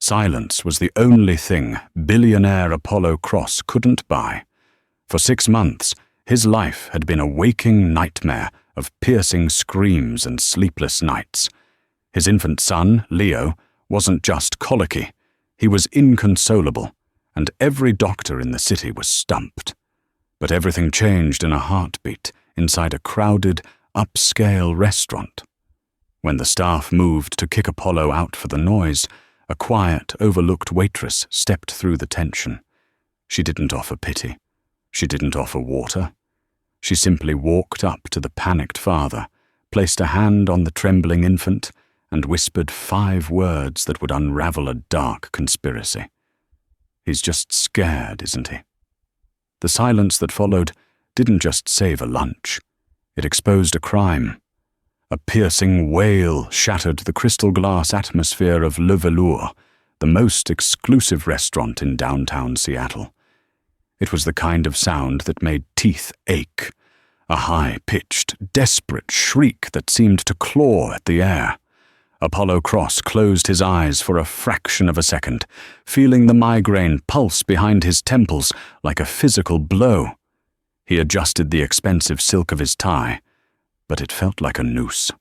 Silence was the only thing billionaire Apollo Cross couldn't buy. For 6 months, his life had been a waking nightmare of piercing screams and sleepless nights. His infant son, Leo, wasn't just colicky, he was inconsolable, and every doctor in the city was stumped. But everything changed in a heartbeat inside a crowded, upscale restaurant. When the staff moved to kick Apollo out for the noise, a quiet, overlooked waitress stepped through the tension. She didn't offer pity. She didn't offer water. She simply walked up to the panicked father, placed a hand on the trembling infant, and whispered 5 words that would unravel a dark conspiracy. "He's just scared, isn't he?" The silence that followed didn't just save a lunch. It exposed a crime. A piercing wail shattered the crystal glass atmosphere of Le Velours, the most exclusive restaurant in downtown Seattle. It was the kind of sound that made teeth ache, a high-pitched, desperate shriek that seemed to claw at the air. Apollo Cross closed his eyes for a fraction of a second, feeling the migraine pulse behind his temples like a physical blow. He adjusted the expensive silk of his tie, but it felt like a noose.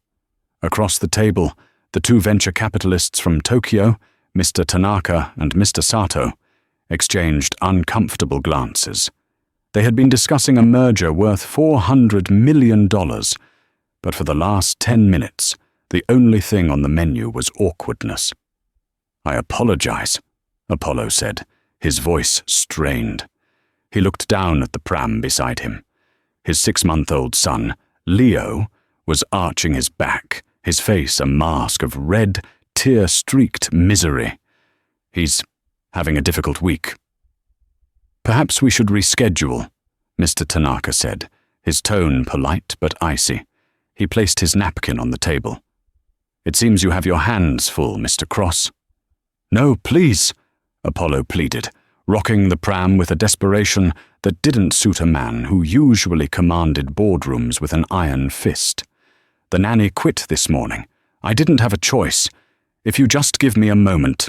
Across the table, the 2 venture capitalists from Tokyo, Mr. Tanaka and Mr. Sato, exchanged uncomfortable glances. They had been discussing a merger worth $400 million, but for the last 10 minutes, the only thing on the menu was awkwardness. "I apologize," Apollo said, his voice strained. He looked down at the pram beside him. His 6-month-old son, Leo, was arching his back, his face a mask of red, tear-streaked misery. "He's having a difficult week." "Perhaps we should reschedule," Mr. Tanaka said, his tone polite but icy. He placed his napkin on the table. "It seems you have your hands full, Mr. Cross." "No, please," Apollo pleaded, rocking the pram with a desperation that didn't suit a man who usually commanded boardrooms with an iron fist. "The nanny quit this morning. I didn't have a choice. If you just give me a moment."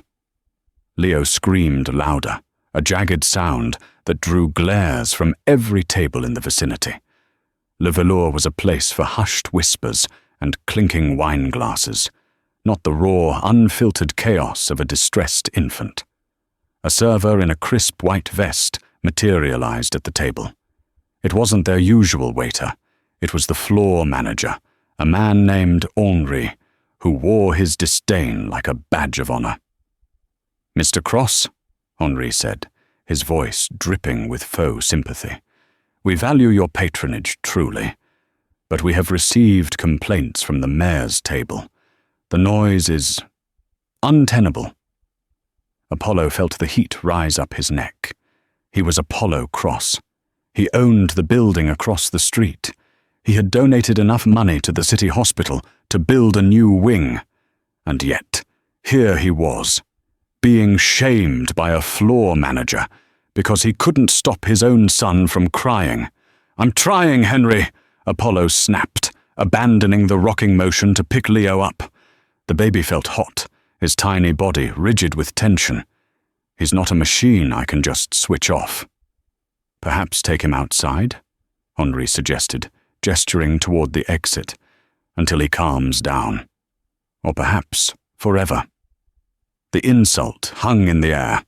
Leo screamed louder, a jagged sound that drew glares from every table in the vicinity. Le Velours was a place for hushed whispers and clinking wine glasses, not the raw, unfiltered chaos of a distressed infant. A server in a crisp white vest materialized at the table. It wasn't their usual waiter. It was the floor manager, a man named Henri, who wore his disdain like a badge of honor. "Mr. Cross," Henri said, his voice dripping with faux sympathy, "we value your patronage truly, but we have received complaints from the mayor's table. The noise is untenable." Apollo felt the heat rise up his neck. He was Apollo Cross. He owned the building across the street. He had donated enough money to the city hospital to build a new wing. And yet, here he was, being shamed by a floor manager because he couldn't stop his own son from crying. "I'm trying, Henry," Apollo snapped, abandoning the rocking motion to pick Leo up. The baby felt hot, his tiny body rigid with tension. "He's not a machine I can just switch off." "Perhaps take him outside," Henri suggested, gesturing toward the exit, "until he calms down. Or perhaps forever." The insult hung in the air.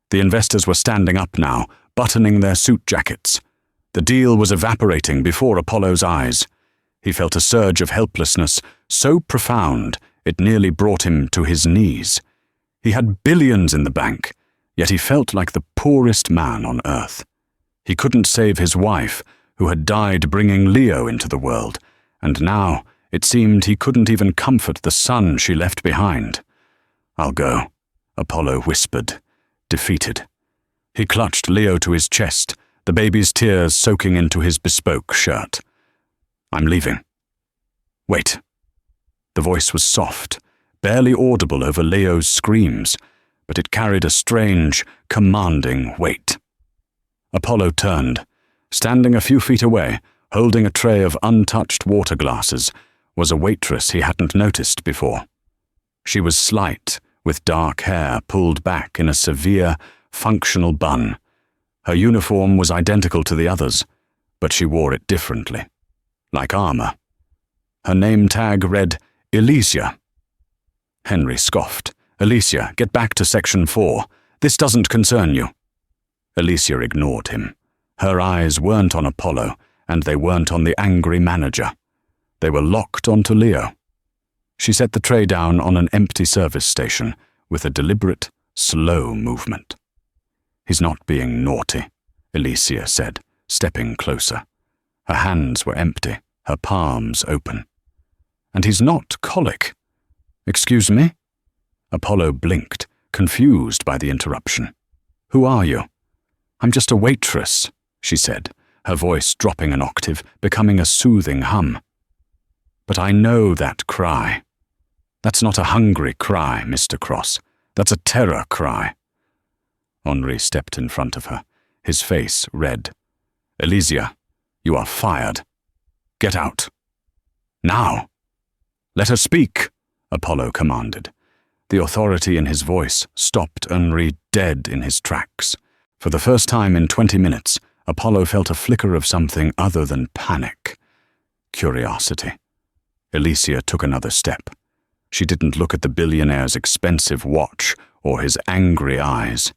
The investors were standing up now, buttoning their suit jackets. The deal was evaporating before Apollo's eyes. He felt a surge of helplessness so profound it nearly brought him to his knees. He had billions in the bank, yet he felt like the poorest man on earth. He couldn't save his wife, who had died bringing Leo into the world, and now it seemed he couldn't even comfort the son she left behind. "I'll go," Apollo whispered, defeated. He clutched Leo to his chest, the baby's tears soaking into his bespoke shirt. "I'm leaving." "Wait." The voice was soft, barely audible over Leo's screams, but it carried a strange, commanding weight. Apollo turned. Standing a few feet away, holding a tray of untouched water glasses, was a waitress he hadn't noticed before. She was slight, with dark hair pulled back in a severe, functional bun. Her uniform was identical to the others, but she wore it differently, like armor. Her name tag read Alicia. Henry scoffed. "Alicia, get back to Section 4. This doesn't concern you." Alicia ignored him. Her eyes weren't on Apollo, and they weren't on the angry manager. They were locked onto Leo. She set the tray down on an empty service station with a deliberate, slow movement. "He's not being naughty," Alicia said, stepping closer. Her hands were empty, her palms open. "And he's not colic." "Excuse me?" Apollo blinked, confused by the interruption. "Who are you?" "I'm just a waitress," she said, her voice dropping an octave, becoming a soothing hum. "But I know that cry. That's not a hungry cry, Mr. Cross. That's a terror cry." Henri stepped in front of her, his face red. "Alicia, you are fired. Get out. Now." "Let her speak," Apollo commanded. The authority in his voice stopped Henri dead in his tracks. For the first time in 20 minutes, Apollo felt a flicker of something other than panic. Curiosity. Alicia took another step. She didn't look at the billionaire's expensive watch or his angry eyes.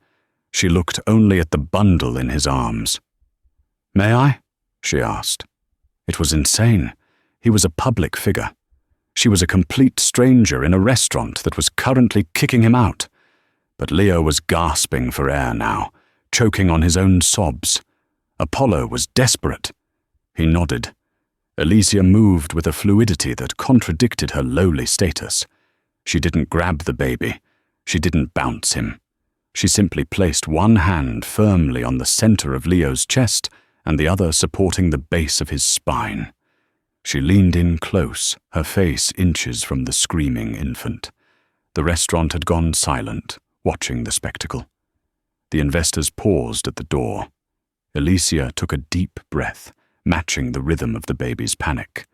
She looked only at the bundle in his arms. "May I?" she asked. It was insane. He was a public figure. She was a complete stranger in a restaurant that was currently kicking him out. But Leo was gasping for air now, choking on his own sobs. Apollo was desperate. He nodded. Alicia moved with a fluidity that contradicted her lowly status. She didn't grab the baby. She didn't bounce him. She simply placed one hand firmly on the center of Leo's chest and the other supporting the base of his spine. She leaned in close, her face inches from the screaming infant. The restaurant had gone silent, watching the spectacle. The investors paused at the door. Alicia took a deep breath, matching the rhythm of the baby's panic,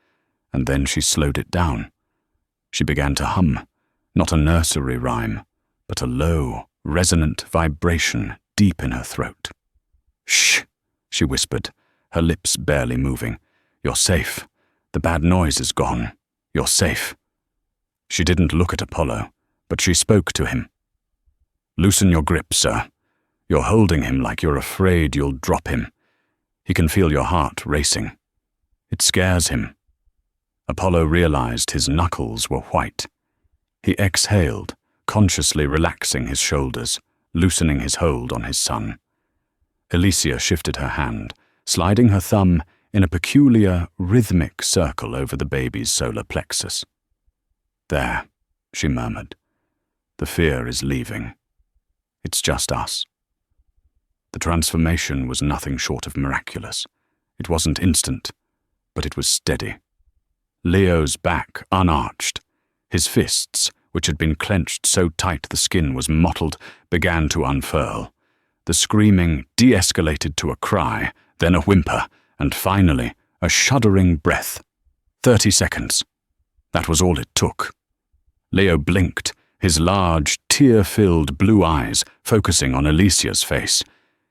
and then she slowed it down. She began to hum, not a nursery rhyme, but a low, resonant vibration deep in her throat. "Shh," she whispered, her lips barely moving. "You're safe. The bad noise is gone. You're safe." She didn't look at Apollo, but she spoke to him. "Loosen your grip, sir. You're holding him like you're afraid you'll drop him. He can feel your heart racing. It scares him." Apollo realized his knuckles were white. He exhaled, consciously relaxing his shoulders, loosening his hold on his son. Alicia shifted her hand, sliding her thumb in a peculiar, rhythmic circle over the baby's solar plexus. "There," she murmured. "The fear is leaving. It's just us." The transformation was nothing short of miraculous. It wasn't instant, but it was steady. Leo's back unarched. His fists, which had been clenched so tight the skin was mottled, began to unfurl. The screaming de-escalated to a cry, then a whimper, and finally a shuddering breath. 30 seconds. That was all it took. Leo blinked, his large, tear-filled blue eyes focusing on Alicia's face.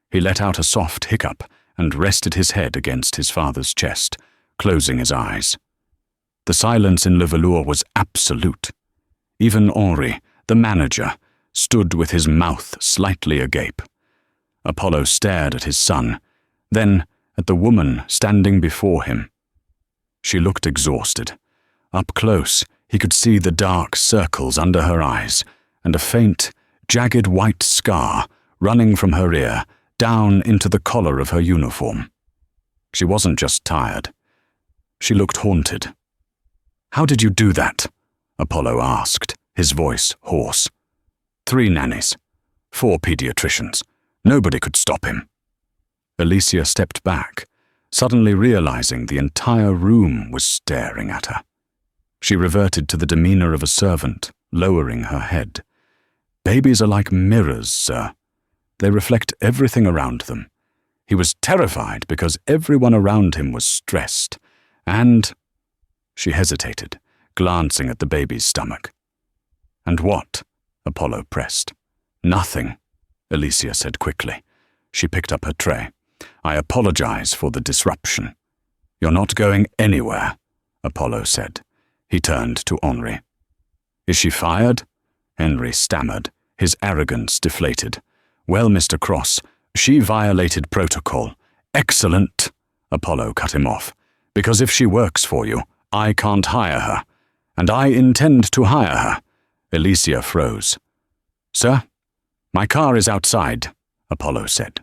He let out a soft hiccup and rested his head against his father's chest, closing his eyes. The silence in Le Velours was absolute. Even Henri, the manager, stood with his mouth slightly agape. Apollo stared at his son, then at the woman standing before him. She looked exhausted. Up close, he could see the dark circles under her eyes and a faint, jagged white scar running from her ear down into the collar of her uniform. She wasn't just tired. She looked haunted. "How did you do that?" Apollo asked, his voice hoarse. 3 nannies, 4 pediatricians. Nobody could stop him. Alicia stepped back, suddenly realizing the entire room was staring at her. She reverted to the demeanor of a servant, lowering her head. "Babies are like mirrors, sir. They reflect everything around them." He was terrified because everyone around him was stressed, and... She hesitated, glancing at the baby's stomach. "And what?" Apollo pressed. Nothing, Alicia said quickly. She picked up her tray. I apologize for the disruption. You're not going anywhere, Apollo said. He turned to Henri. Is she fired? Henri stammered, his arrogance deflated. Well, Mr. Cross, she violated protocol. Excellent, Apollo cut him off. Because if she works for you, I can't hire her. And I intend to hire her. Alicia froze. Sir, my car is outside, Apollo said.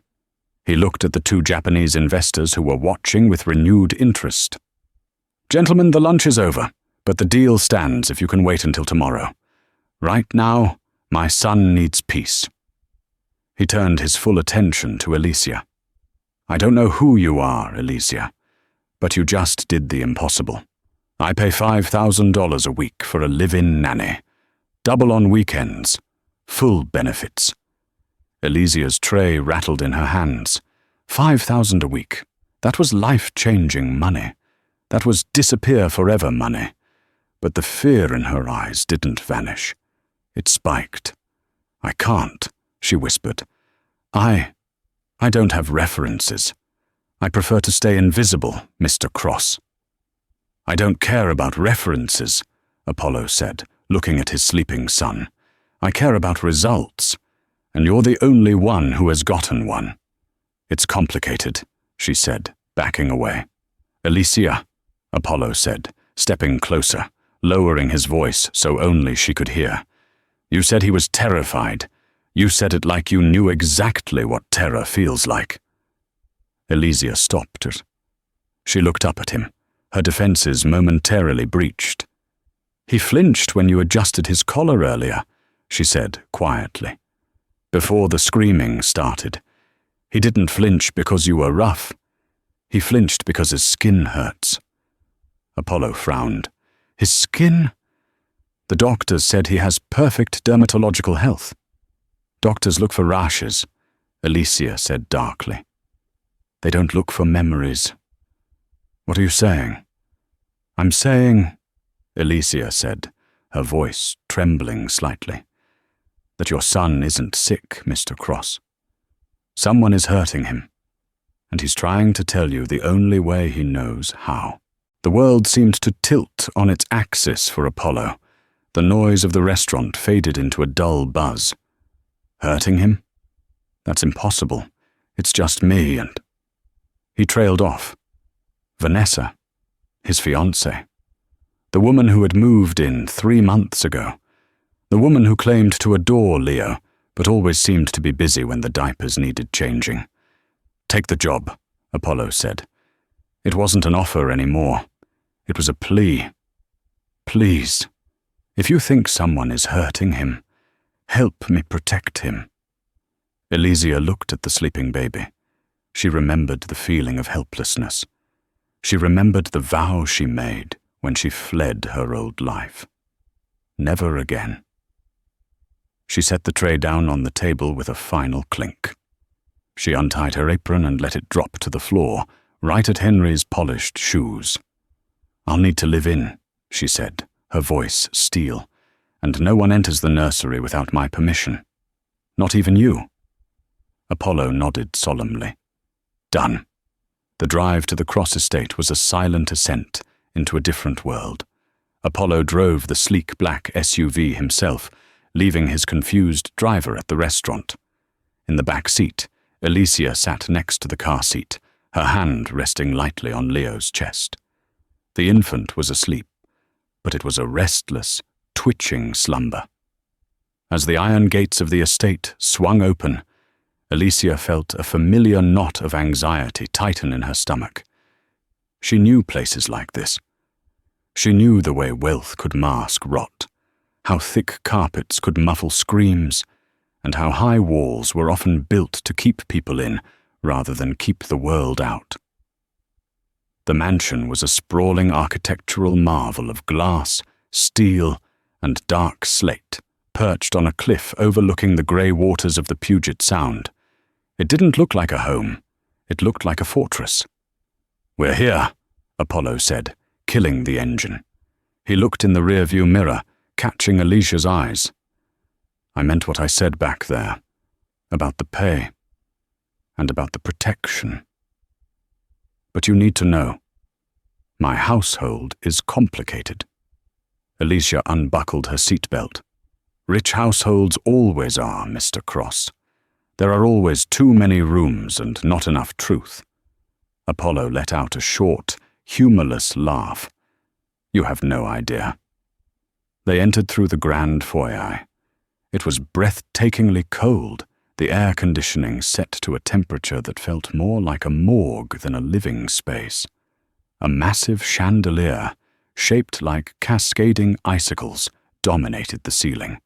He looked at the two Japanese investors who were watching with renewed interest. Gentlemen, the lunch is over, but the deal stands if you can wait until tomorrow. Right now, my son needs peace. He turned his full attention to Alicia. I don't know who you are, Alicia, but you just did the impossible. I pay $5,000 a week for a live-in nanny. Double on weekends. Full benefits. Alicia's tray rattled in her hands. $5,000 a week. That was life-changing money. That was disappear forever money. But the fear in her eyes didn't vanish. It spiked. I can't, she whispered. I don't have references. I prefer to stay invisible, Mr. Cross. I don't care about references, Apollo said, looking at his sleeping son. I care about results, and you're the only one who has gotten one. It's complicated, she said, backing away. Alicia, Apollo said, stepping closer, lowering his voice so only she could hear. You said he was terrified. You said it like you knew exactly what terror feels like. Alicia stopped it. She looked up at him, her defenses momentarily breached. He flinched when you adjusted his collar earlier, she said quietly. Before the screaming started. He didn't flinch because you were rough. He flinched because his skin hurts. Apollo frowned. His skin? The doctors said he has perfect dermatological health. Doctors look for rashes, Alicia said darkly. They don't look for memories. What are you saying? I'm saying, Alicia said, her voice trembling slightly, that your son isn't sick, Mr. Cross. Someone is hurting him, and he's trying to tell you the only way he knows how. The world seemed to tilt on its axis for Apollo. The noise of the restaurant faded into a dull buzz. Hurting him? That's impossible. It's just me and... He trailed off. Vanessa, his fiancée. The woman who had moved in 3 months ago. The woman who claimed to adore Leo, but always seemed to be busy when the diapers needed changing. Take the job, Apollo said. It wasn't an offer anymore. It was a plea. Please, if you think someone is hurting him, help me protect him. Alicia looked at the sleeping baby. She remembered the feeling of helplessness. She remembered the vow she made when she fled her old life. Never again. She set the tray down on the table with a final clink. She untied her apron and let it drop to the floor, right at Henry's polished shoes. I'll need to live in, she said, her voice steel, and no one enters the nursery without my permission. Not even you. Apollo nodded solemnly. Done. The drive to the Cross estate was a silent ascent into a different world. Apollo drove the sleek black SUV himself, leaving his confused driver at the restaurant. In the back seat, Alicia sat next to the car seat, her hand resting lightly on Leo's chest. The infant was asleep, but it was a restless, twitching slumber. As the iron gates of the estate swung open, Alicia felt a familiar knot of anxiety tighten in her stomach. She knew places like this. She knew the way wealth could mask rot, how thick carpets could muffle screams, and how high walls were often built to keep people in rather than keep the world out. The mansion was a sprawling architectural marvel of glass, steel, and dark slate, perched on a cliff overlooking the grey waters of the Puget Sound. It didn't look like a home. It looked like a fortress. We're here, Apollo said, killing the engine. He looked in the rearview mirror, catching Alicia's eyes. I meant what I said back there, about the pay, and about the protection. But you need to know, my household is complicated. Alicia unbuckled her seatbelt. Rich households always are, Mr. Cross. There are always too many rooms and not enough truth. Apollo let out a short, humorless laugh. You have no idea. They entered through the grand foyer. It was breathtakingly cold, the air conditioning set to a temperature that felt more like a morgue than a living space. A massive chandelier, shaped like cascading icicles, dominated the ceiling.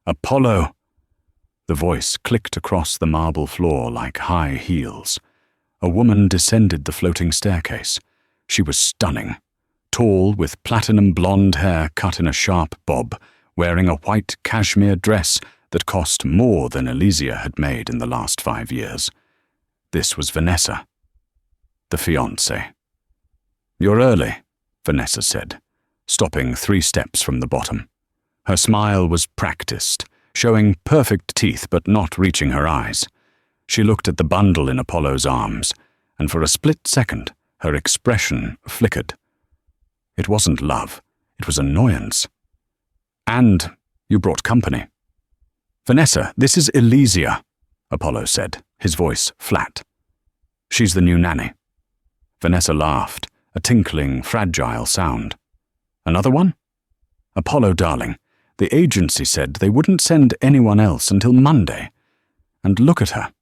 Apollo! The voice clicked across the marble floor like high heels. A woman descended the floating staircase. She was stunning. Tall, with platinum blonde hair cut in a sharp bob, wearing a white cashmere dress that cost more than Alicia had made in the last 5 years. This was Vanessa, the fiancée. You're early, Vanessa said, stopping 3 steps from the bottom. Her smile was practiced, showing perfect teeth but not reaching her eyes. She looked at the bundle in Apollo's arms, and for a split second, her expression flickered. It wasn't love, it was annoyance. And you brought company. Vanessa, this is Alicia, Apollo said, his voice flat. She's the new nanny. Vanessa laughed, a tinkling, fragile sound. Another one? Apollo, darling, the agency said they wouldn't send anyone else until Monday. And look at her.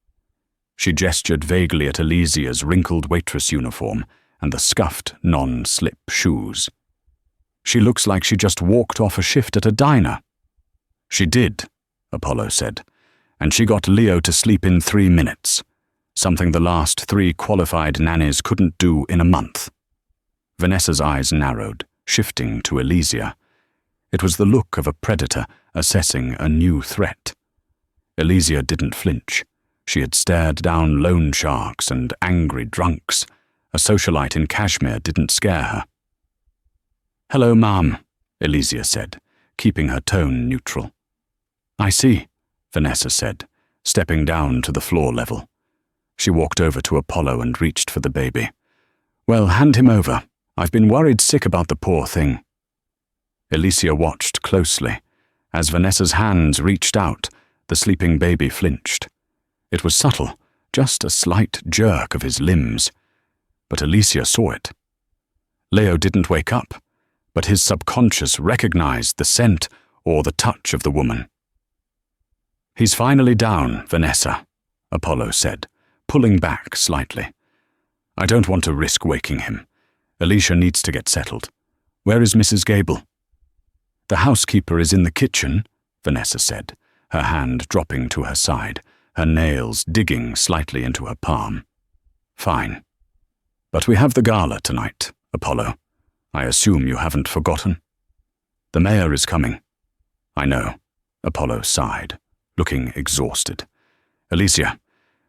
She gestured vaguely at Alicia's wrinkled waitress uniform and the scuffed, non-slip shoes. She looks like she just walked off a shift at a diner. She did, Apollo said, and she got Leo to sleep in 3 minutes, something the last 3 qualified nannies couldn't do in a month. Vanessa's eyes narrowed, shifting to Alicia. It was the look of a predator assessing a new threat. Alicia didn't flinch. She had stared down loan sharks and angry drunks. A socialite in Kashmir didn't scare her. Hello, Ma'am, Alicia said, keeping her tone neutral. I see, Vanessa said, stepping down to the floor level. She walked over to Apollo and reached for the baby. Well, hand him over. I've been worried sick about the poor thing. Alicia watched closely. As Vanessa's hands reached out, the sleeping baby flinched. It was subtle, just a slight jerk of his limbs. But Alicia saw it. Leo didn't wake up, but his subconscious recognized the scent or the touch of the woman. He's finally down, Vanessa, Apollo said, pulling back slightly. I don't want to risk waking him. Alicia needs to get settled. Where is Mrs. Gable? The housekeeper is in the kitchen, Vanessa said, her hand dropping to her side, her nails digging slightly into her palm. Fine. But we have the gala tonight, Apollo. I assume you haven't forgotten. The mayor is coming. I know, Apollo sighed, looking exhausted. Alicia,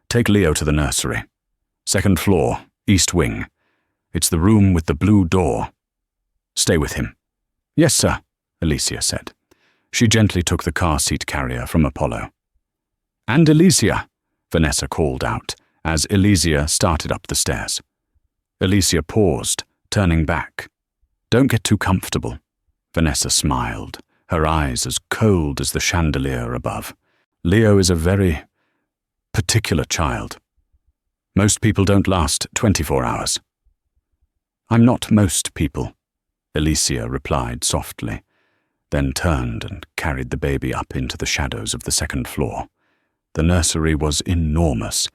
take Leo to the nursery. 2nd floor, east wing. It's the room with the blue door. Stay with him. Yes, sir, Alicia said. She gently took the car seat carrier from Apollo. And Alicia, Vanessa called out as Alicia started up the stairs. Alicia paused, turning back. Don't get too comfortable. Vanessa smiled, her eyes as cold as the chandelier above. Leo is a very particular child. Most people don't last 24 hours. I'm not most people, Alicia replied softly, then turned and carried the baby up into the shadows of the 2nd floor. The nursery was enormous,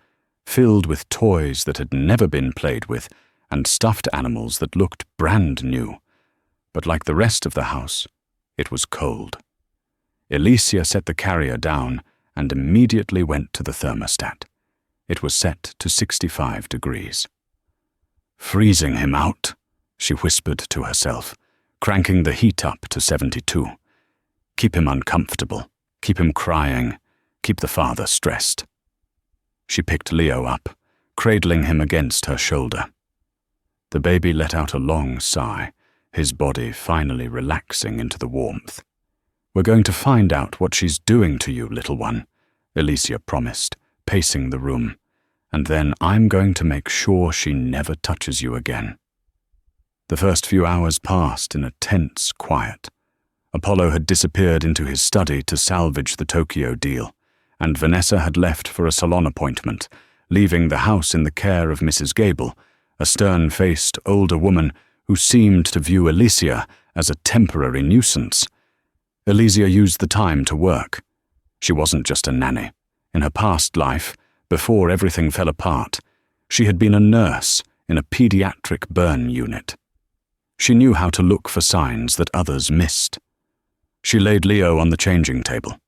filled with toys that had never been played with and stuffed animals that looked brand new. But like the rest of the house, it was cold. Alicia set the carrier down and immediately went to the thermostat. It was set to 65 degrees. Freezing him out, she whispered to herself, cranking the heat up to 72. Keep him uncomfortable, keep him crying, keep the father stressed. She picked Leo up, cradling him against her shoulder. The baby let out a long sigh, his body finally relaxing into the warmth. "We're going to find out what she's doing to you, little one," Alicia promised, pacing the room. "And then I'm going to make sure she never touches you again." The first few hours passed in a tense quiet. Apollo had disappeared into his study to salvage the Tokyo deal, and Vanessa had left for a salon appointment, leaving the house in the care of Mrs. Gable, a stern-faced older woman who seemed to view Alicia as a temporary nuisance. Alicia used the time to work. She wasn't just a nanny. In her past life, before everything fell apart, she had been a nurse in a pediatric burn unit. She knew how to look for signs that others missed. She laid Leo on the changing table.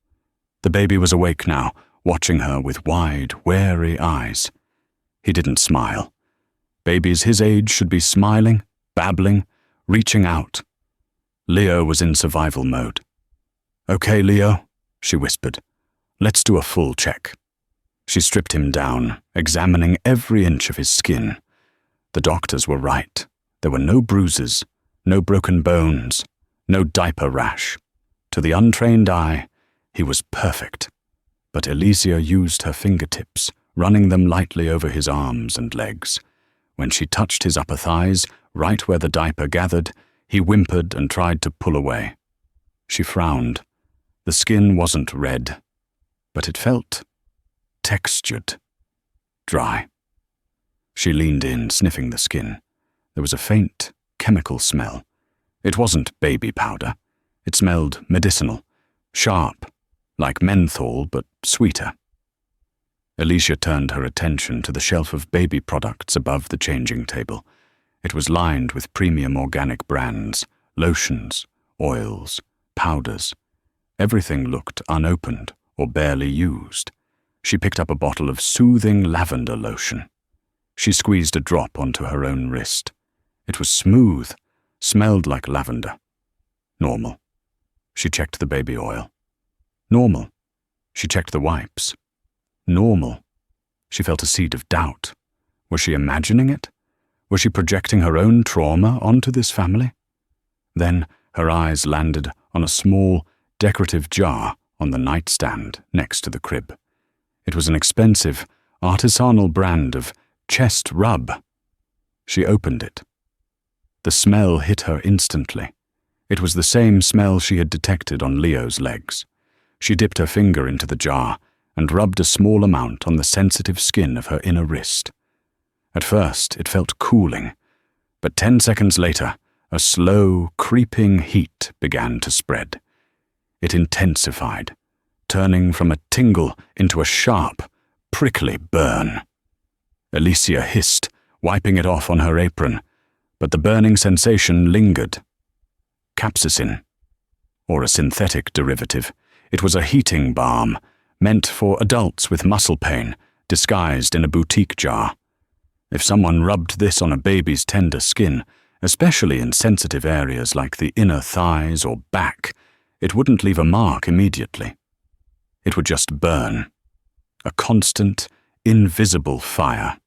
The baby was awake now, watching her with wide, wary eyes. He didn't smile. Babies his age should be smiling, babbling, reaching out. Leo was in survival mode. "Okay, Leo," she whispered. "Let's do a full check." She stripped him down, examining every inch of his skin. The doctors were right. There were no bruises, no broken bones, no diaper rash. To the untrained eye, he was perfect. But Alicia used her fingertips, running them lightly over his arms and legs. When she touched his upper thighs, right where the diaper gathered, he whimpered and tried to pull away. She frowned. The skin wasn't red, but it felt textured, dry. She leaned in, sniffing the skin. There was a faint, chemical smell. It wasn't baby powder. It smelled medicinal, sharp, like menthol, but sweeter. Alicia turned her attention to the shelf of baby products above the changing table. It was lined with premium organic brands, lotions, oils, powders. Everything looked unopened or barely used. She picked up a bottle of soothing lavender lotion. She squeezed a drop onto her own wrist. It was smooth, smelled like lavender. Normal. She checked the baby oil. Normal. She checked the wipes. Normal. She felt a seed of doubt. Was she imagining it? Was she projecting her own trauma onto this family? Then her eyes landed on a small, decorative jar on the nightstand next to the crib. It was an expensive, artisanal brand of chest rub. She opened it. The smell hit her instantly. It was the same smell she had detected on Leo's legs. She dipped her finger into the jar and rubbed a small amount on the sensitive skin of her inner wrist. At first, it felt cooling, but 10 seconds later, a slow, creeping heat began to spread. It intensified, turning from a tingle into a sharp, prickly burn. Alicia hissed, wiping it off on her apron, but the burning sensation lingered. Capsaicin, or a synthetic derivative. It was a heating balm, meant for adults with muscle pain, disguised in a boutique jar. If someone rubbed this on a baby's tender skin, especially in sensitive areas like the inner thighs or back, it wouldn't leave a mark immediately. It would just burn. A constant, invisible fire.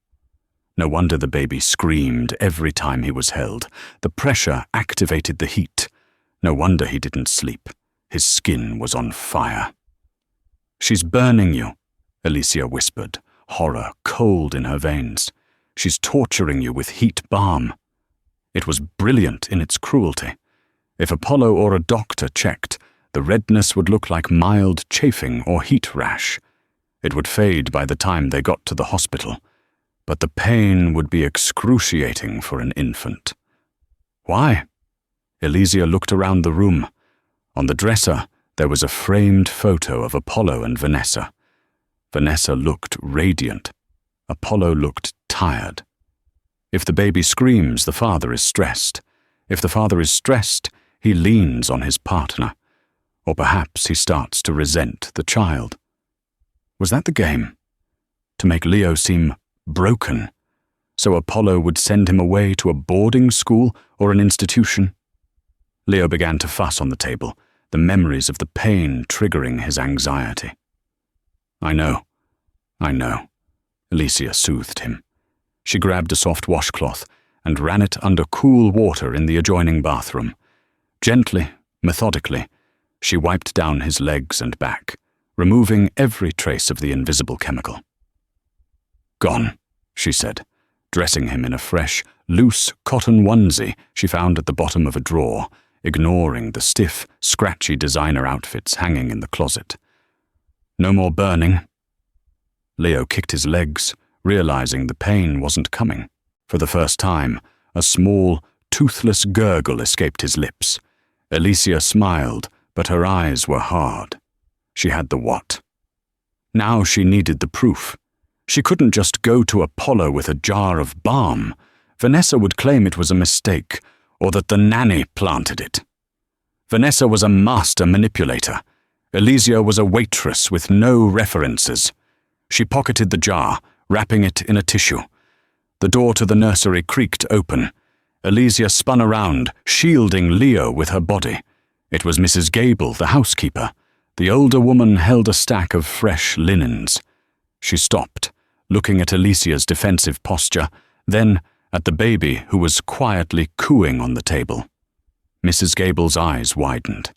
No wonder the baby screamed every time he was held. The pressure activated the heat. No wonder he didn't sleep. His skin was on fire. "She's burning you," Alicia whispered, horror cold in her veins. "She's torturing you with heat balm." It was brilliant in its cruelty. If Apollo or a doctor checked, the redness would look like mild chafing or heat rash. It would fade by the time they got to the hospital, but the pain would be excruciating for an infant. "Why?" Alicia looked around the room. On the dresser, there was a framed photo of Apollo and Vanessa. Vanessa looked radiant. Apollo looked tired. If the baby screams, the father is stressed. If the father is stressed, he leans on his partner. Or perhaps he starts to resent the child. Was that the game? To make Leo seem broken, so Apollo would send him away to a boarding school or an institution? Leo began to fuss on the table, the memories of the pain triggering his anxiety. I know, Alicia soothed him. She grabbed a soft washcloth and ran it under cool water in the adjoining bathroom. Gently, methodically, She wiped down his legs and back, removing every trace of the invisible chemical. "Gone," she said, dressing him in a fresh, loose cotton onesie she found at the bottom of a drawer, ignoring the stiff, scratchy designer outfits hanging in the closet. "No more burning." Leo kicked his legs, realizing the pain wasn't coming. For the first time, a small, toothless gurgle escaped his lips. Alicia smiled, but her eyes were hard. She had the what. Now she needed the proof. She couldn't just go to Apollo with a jar of balm. Vanessa would claim it was a mistake, or that the nanny planted it. Vanessa was a master manipulator. Alicia was a waitress with no references. She pocketed the jar, wrapping it in a tissue. The door to the nursery creaked open. Alicia spun around, shielding Leo with her body. It was Mrs. Gable, the housekeeper. The older woman held a stack of fresh linens. She stopped, looking at Alicia's defensive posture, then at the baby who was quietly cooing on the table. Mrs. Gable's eyes widened.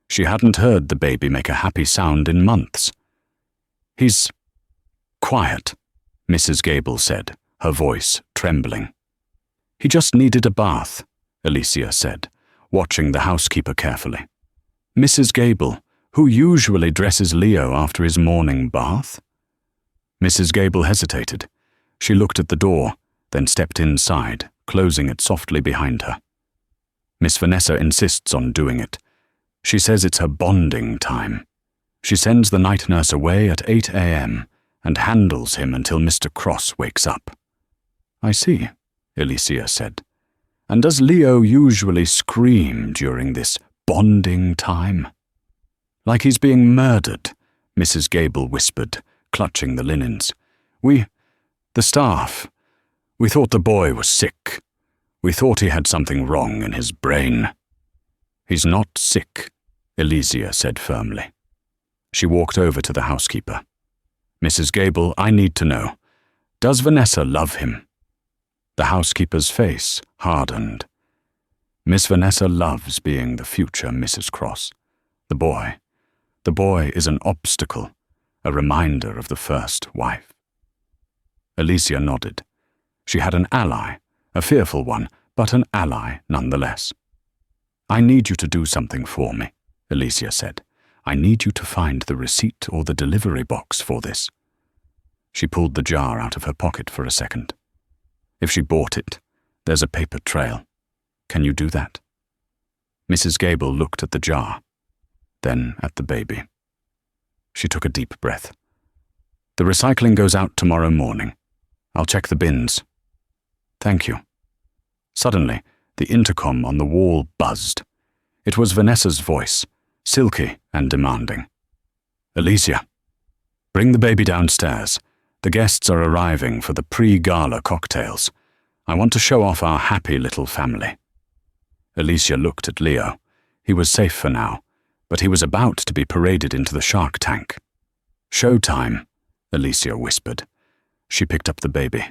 She hadn't heard the baby make a happy sound in months. "He's quiet," Mrs. Gable said, her voice trembling. "He just needed a bath," Alicia said, watching the housekeeper carefully. "Mrs. Gable, who usually dresses Leo after his morning bath?" Mrs. Gable hesitated. She looked at the door, then stepped inside, closing it softly behind her. "Miss Vanessa insists on doing it. She says it's her bonding time. She sends the night nurse away at 8 a.m. and handles him until Mr. Cross wakes up." "I see," Alicia said. "And does Leo usually scream during this bonding time?" "Like he's being murdered," Mrs. Gable whispered, clutching the linens. The staff, we thought the boy was sick. We thought he had something wrong in his brain." "He's not sick," Alicia said firmly. She walked over to the housekeeper. "Mrs. Gable, I need to know. Does Vanessa love him?" The housekeeper's face hardened. "Miss Vanessa loves being the future Mrs. Cross. The boy is an obstacle, a reminder of the first wife." Alicia nodded. She had an ally, a fearful one, but an ally nonetheless. "I need you to do something for me," Alicia said. "I need you to find the receipt or the delivery box for this." She pulled the jar out of her pocket for a second. "If she bought it, there's a paper trail. Can you do that?" Mrs. Gable looked at the jar, then at the baby. She took a deep breath. "The recycling goes out tomorrow morning. I'll check the bins." "Thank you." Suddenly, the intercom on the wall buzzed. It was Vanessa's voice, silky and demanding. "Alicia, bring the baby downstairs. The guests are arriving for the pre-gala cocktails. I want to show off our happy little family." Alicia looked at Leo. He was safe for now, but he was about to be paraded into the shark tank. "Showtime," Alicia whispered. She picked up the baby.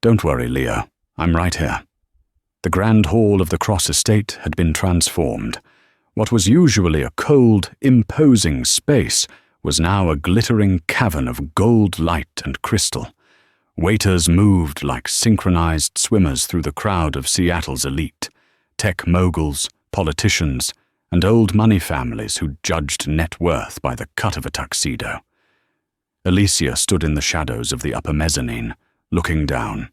"Don't worry, Leo. I'm right here." The grand hall of the Cross estate had been transformed. What was usually a cold, imposing space was now a glittering cavern of gold light and crystal. Waiters moved like synchronized swimmers through the crowd of Seattle's elite, tech moguls, politicians, and old money families who judged net worth by the cut of a tuxedo. Alicia stood in the shadows of the upper mezzanine, looking down.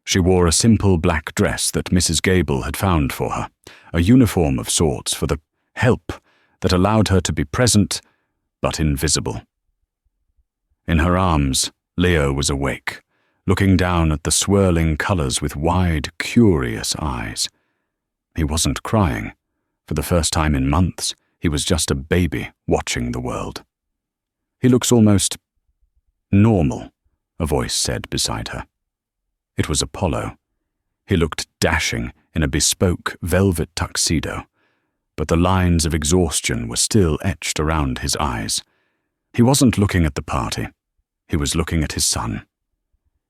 She wore a simple black dress that Mrs. Gable had found for her, a uniform of sorts for the help that allowed her to be present but invisible. In her arms, Leo was awake, looking down at the swirling colors with wide, curious eyes. He wasn't crying. For the first time in months, he was just a baby watching the world. "He looks almost normal," a voice said beside her. It was Apollo. He looked dashing in a bespoke velvet tuxedo, but the lines of exhaustion were still etched around his eyes. He wasn't looking at the party. He was looking at his son.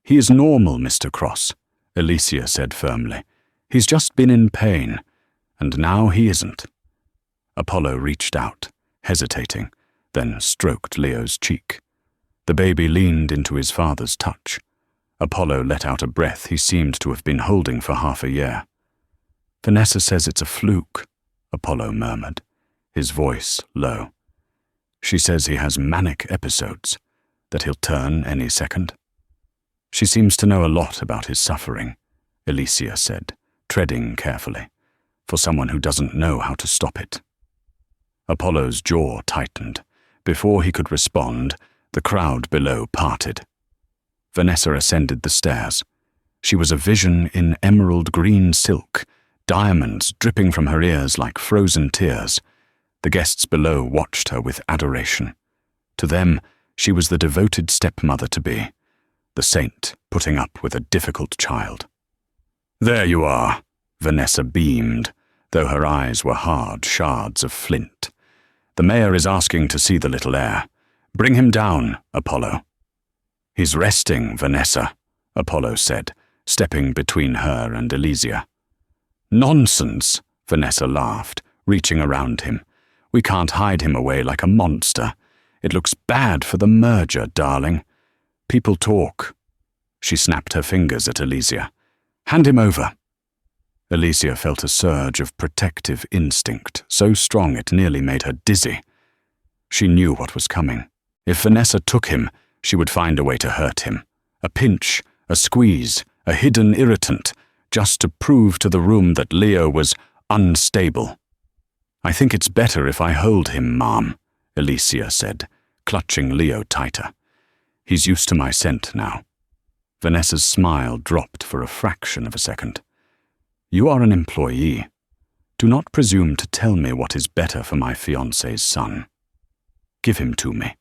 "He is normal, Mr. Cross," Alicia said firmly. "He's just been in pain, and now he isn't." Apollo reached out, hesitating, then stroked Leo's cheek. The baby leaned into his father's touch. Apollo let out a breath he seemed to have been holding for half a year. "Vanessa says it's a fluke," Apollo murmured, his voice low. "She says he has manic episodes, that he'll turn any second." "She seems to know a lot about his suffering," Alicia said, treading carefully, "for someone who doesn't know how to stop it." Apollo's jaw tightened. Before he could respond, the crowd below parted. Vanessa ascended the stairs. She was a vision in emerald green silk, diamonds dripping from her ears like frozen tears. The guests below watched her with adoration. To them, she was the devoted stepmother-to-be, the saint putting up with a difficult child. "There you are," Vanessa beamed, though her eyes were hard shards of flint. "The mayor is asking to see the little heir. Bring him down, Apollo." "He's resting, Vanessa," Apollo said, stepping between her and Alicia. "Nonsense," Vanessa laughed, reaching around him. "We can't hide him away like a monster. It looks bad for the merger, darling. People talk." She snapped her fingers at Alicia. "Hand him over." Alicia felt a surge of protective instinct, so strong it nearly made her dizzy. She knew what was coming. If Vanessa took him, she would find a way to hurt him. A pinch, a squeeze, a hidden irritant, just to prove to the room that Leo was unstable. "I think it's better if I hold him, Mom," Alicia said, clutching Leo tighter. "He's used to my scent now." Vanessa's smile dropped for a fraction of a second. "You are an employee. Do not presume to tell me what is better for my fiancé's son. Give him to me."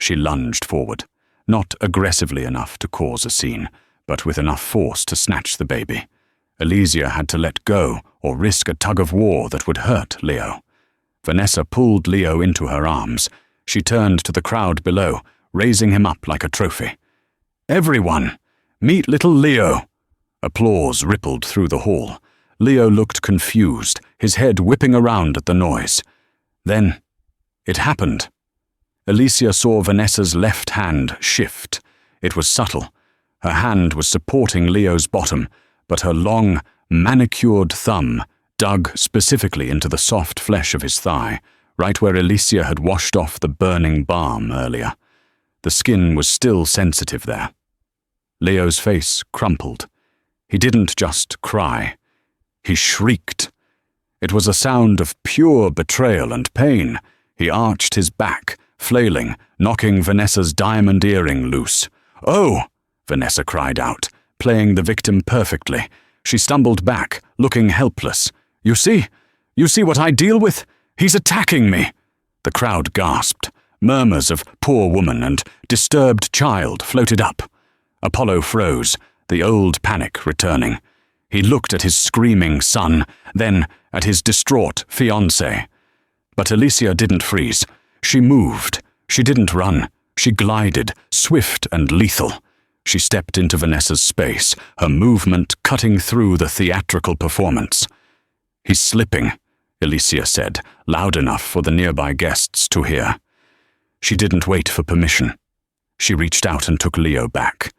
She lunged forward, not aggressively enough to cause a scene, but with enough force to snatch the baby. Alicia had to let go or risk a tug-of-war that would hurt Leo. Vanessa pulled Leo into her arms. She turned to the crowd below, raising him up like a trophy. "Everyone, meet little Leo." Applause rippled through the hall. Leo looked confused, his head whipping around at the noise. Then, it happened. Alicia saw Vanessa's left hand shift. It was subtle. Her hand was supporting Leo's bottom, but her long, manicured thumb dug specifically into the soft flesh of his thigh, right where Alicia had washed off the burning balm earlier. The skin was still sensitive there. Leo's face crumpled. He didn't just cry. He shrieked. It was a sound of pure betrayal and pain. He arched his back, flailing, knocking Vanessa's diamond earring loose. "Oh!" Vanessa cried out, playing the victim perfectly. She stumbled back, looking helpless. You see what I deal with? He's attacking me!" The crowd gasped. Murmurs of "poor woman" and "disturbed child" floated up. Apollo froze, the old panic returning. He looked at his screaming son, then at his distraught fiancé. But Alicia didn't freeze. She moved. She didn't run. She glided, swift and lethal. She stepped into Vanessa's space, her movement cutting through the theatrical performance. "He's slipping," Alicia said, loud enough for the nearby guests to hear. She didn't wait for permission. She reached out and took Leo back.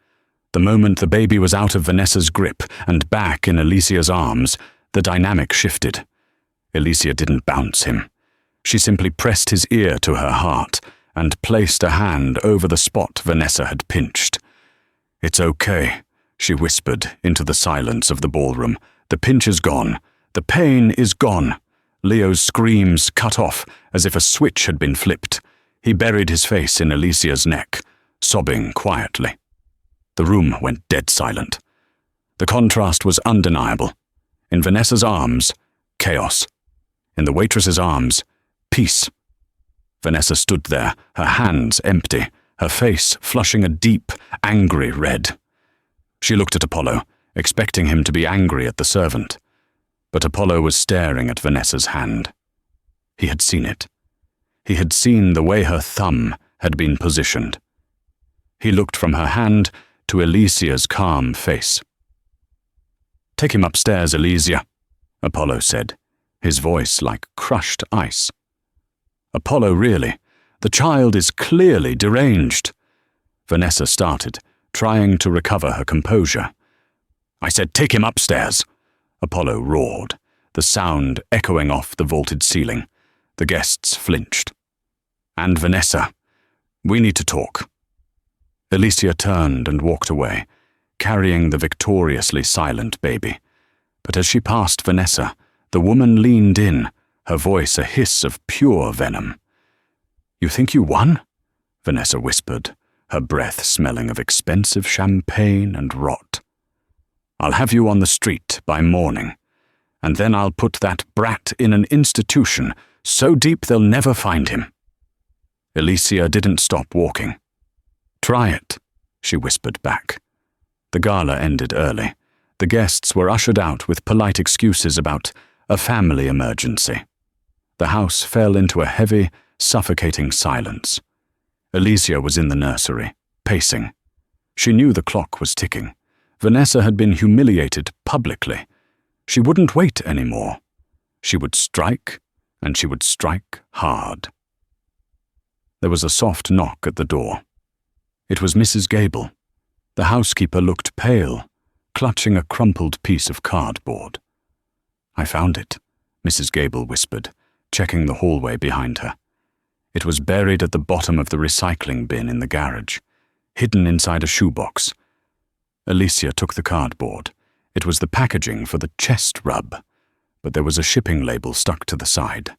The moment the baby was out of Vanessa's grip and back in Alicia's arms, the dynamic shifted. Alicia didn't bounce him. She simply pressed his ear to her heart and placed a hand over the spot Vanessa had pinched. "It's okay," she whispered into the silence of the ballroom. "The pinch is gone. The pain is gone." Leo's screams cut off as if a switch had been flipped. He buried his face in Alicia's neck, sobbing quietly. The room went dead silent. The contrast was undeniable. In Vanessa's arms, chaos. In the waitress's arms, peace. Vanessa stood there, her hands empty, her face flushing a deep, angry red. She looked at Apollo, expecting him to be angry at the servant. But Apollo was staring at Vanessa's hand. He had seen it. He had seen the way her thumb had been positioned. He looked from her hand to Alicia's calm face. "Take him upstairs, Alicia," Apollo said, his voice like crushed ice. Apollo, really? The child is clearly deranged. Vanessa started, trying to recover her composure. I said, take him upstairs. Apollo roared, the sound echoing off the vaulted ceiling. The guests flinched. And Vanessa, we need to talk. Alicia turned and walked away, carrying the victoriously silent baby. But as she passed Vanessa, the woman leaned in, her voice a hiss of pure venom. You think you won? Vanessa whispered, her breath smelling of expensive champagne and rot. I'll have you on the street by morning, and then I'll put that brat in an institution so deep they'll never find him. Alicia didn't stop walking. Try it, she whispered back. The gala ended early. The guests were ushered out with polite excuses about a family emergency. The house fell into a heavy, suffocating silence. Alicia was in the nursery, pacing. She knew the clock was ticking. Vanessa had been humiliated publicly. She wouldn't wait anymore. She would strike, and she would strike hard. There was a soft knock at the door. It was Mrs. Gable. The housekeeper looked pale, clutching a crumpled piece of cardboard. I found it, Mrs. Gable whispered, checking the hallway behind her. It was buried at the bottom of the recycling bin in the garage, hidden inside a shoebox. Alicia took the cardboard. It was the packaging for the chest rub, but there was a shipping label stuck to the side.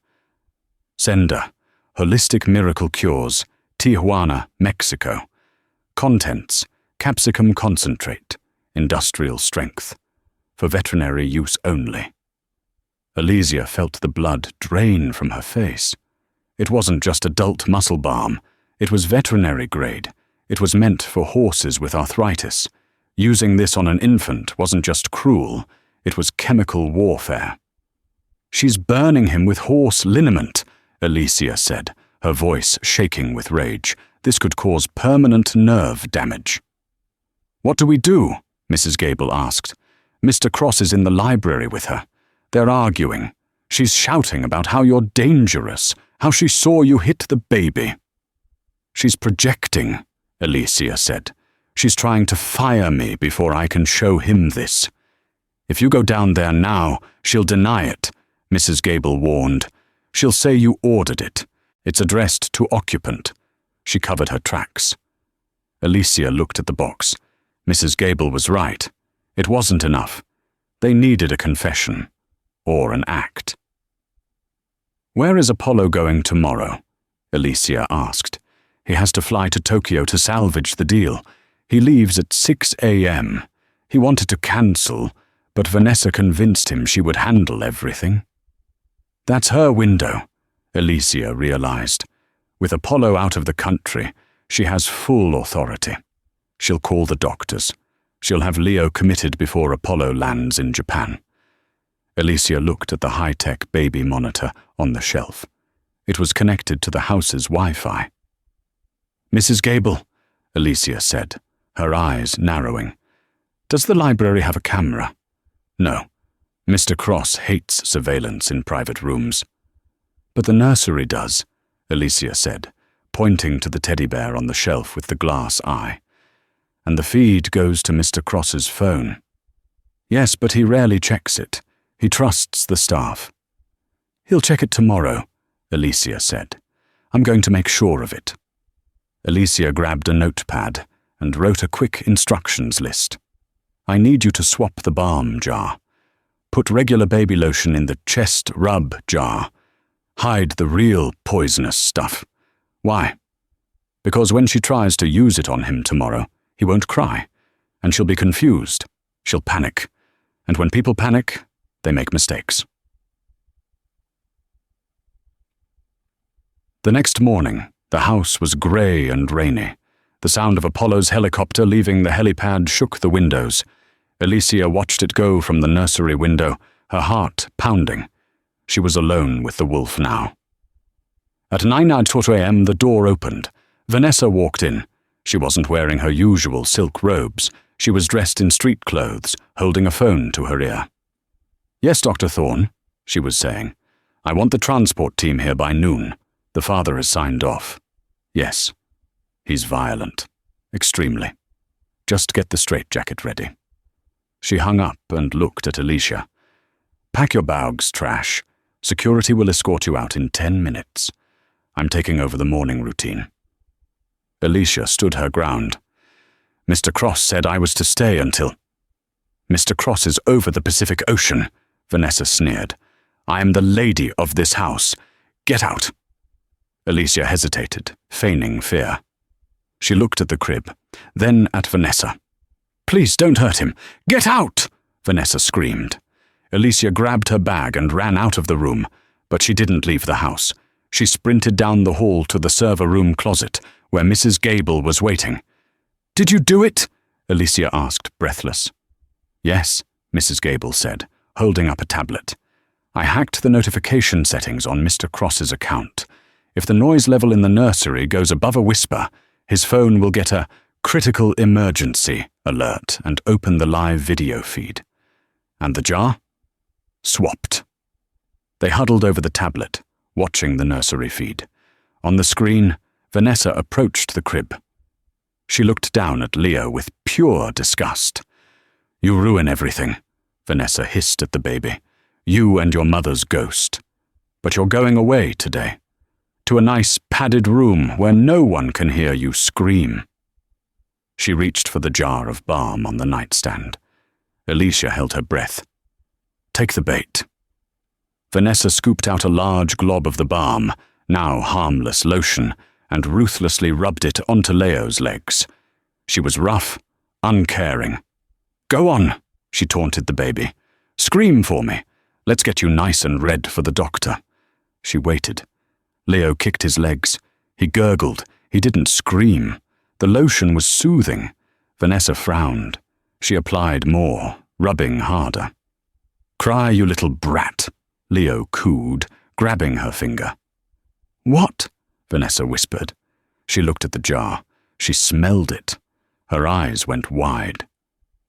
Sender, Holistic Miracle Cures, Tijuana, Mexico. Contents, capsicum concentrate, industrial strength, for veterinary use only. Alicia felt the blood drain from her face. It wasn't just adult muscle balm. It was veterinary grade. It was meant for horses with arthritis. Using this on an infant wasn't just cruel, it was chemical warfare. She's burning him with horse liniment, Alicia said, her voice shaking with rage. This could cause permanent nerve damage. What do we do? Mrs. Gable asked. Mr. Cross is in the library with her. They're arguing. She's shouting about how you're dangerous, how she saw you hit the baby. She's projecting, Alicia said. She's trying to fire me before I can show him this. If you go down there now, she'll deny it, Mrs. Gable warned. She'll say you ordered it. It's addressed to occupant. She covered her tracks. Alicia looked at the box. Mrs. Gable was right. It wasn't enough. They needed a confession, or an act. Where is Apollo going tomorrow? Alicia asked. He has to fly to Tokyo to salvage the deal. He leaves at 6 a.m. He wanted to cancel, but Vanessa convinced him she would handle everything. That's her window, Alicia realized. With Apollo out of the country, she has full authority. She'll call the doctors. She'll have Leo committed before Apollo lands in Japan. Alicia looked at the high-tech baby monitor on the shelf. It was connected to the house's Wi-Fi. Mrs. Gable, Alicia said, her eyes narrowing. Does the library have a camera? No. Mr. Cross hates surveillance in private rooms. But the nursery does, Alicia said, pointing to the teddy bear on the shelf with the glass eye. And the feed goes to Mr. Cross's phone. Yes, but he rarely checks it. He trusts the staff. He'll check it tomorrow, Alicia said. I'm going to make sure of it. Alicia grabbed a notepad and wrote a quick instructions list. I need you to swap the balm jar. Put regular baby lotion in the chest rub jar. Hide the real poisonous stuff. Why? Because when she tries to use it on him tomorrow, he won't cry, and she'll be confused. She'll panic. And when people panic, they make mistakes. The next morning, the house was grey and rainy. The sound of Apollo's helicopter leaving the helipad shook the windows. Alicia watched it go from the nursery window, her heart pounding. She was alone with the wolf now. At 9:40 a.m. the door opened. Vanessa walked in. She wasn't wearing her usual silk robes. She was dressed in street clothes, holding a phone to her ear. Yes, Dr. Thorne, she was saying. I want the transport team here by noon. The father has signed off. Yes, he's violent. Extremely. Just get the straitjacket ready. She hung up and looked at Alicia. Pack your bags, Trash. Security will escort you out in 10 minutes. I'm taking over the morning routine. Alicia stood her ground. Mr. Cross said I was to stay until... Mr. Cross is over the Pacific Ocean, Vanessa sneered. I am the lady of this house. Get out. Alicia hesitated, feigning fear. She looked at the crib, then at Vanessa. Please don't hurt him. Get out! Vanessa screamed. Alicia grabbed her bag and ran out of the room, but she didn't leave the house. She sprinted down the hall to the server room closet, where Mrs. Gable was waiting. Did you do it? Alicia asked, breathless. Yes, Mrs. Gable said, holding up a tablet. I hacked the notification settings on Mr. Cross's account. If the noise level in the nursery goes above a whisper, his phone will get a critical emergency alert and open the live video feed. And the jar? Swapped. They huddled over the tablet, watching the nursery feed. On the screen, Vanessa approached the crib. She looked down at Leo with pure disgust. You ruin everything, Vanessa hissed at the baby. You and your mother's ghost. But you're going away today. To a nice padded room where no one can hear you scream. She reached for the jar of balm on the nightstand. Alicia held her breath. Take the bait. Vanessa scooped out a large glob of the balm, now harmless lotion, and ruthlessly rubbed it onto Leo's legs. She was rough, uncaring. Go on, she taunted the baby. Scream for me. Let's get you nice and red for the doctor. She waited. Leo kicked his legs. He gurgled. He didn't scream. The lotion was soothing. Vanessa frowned. She applied more, rubbing harder. Cry, you little brat, Leo cooed, grabbing her finger. What? Vanessa whispered. She looked at the jar. She smelled it. Her eyes went wide.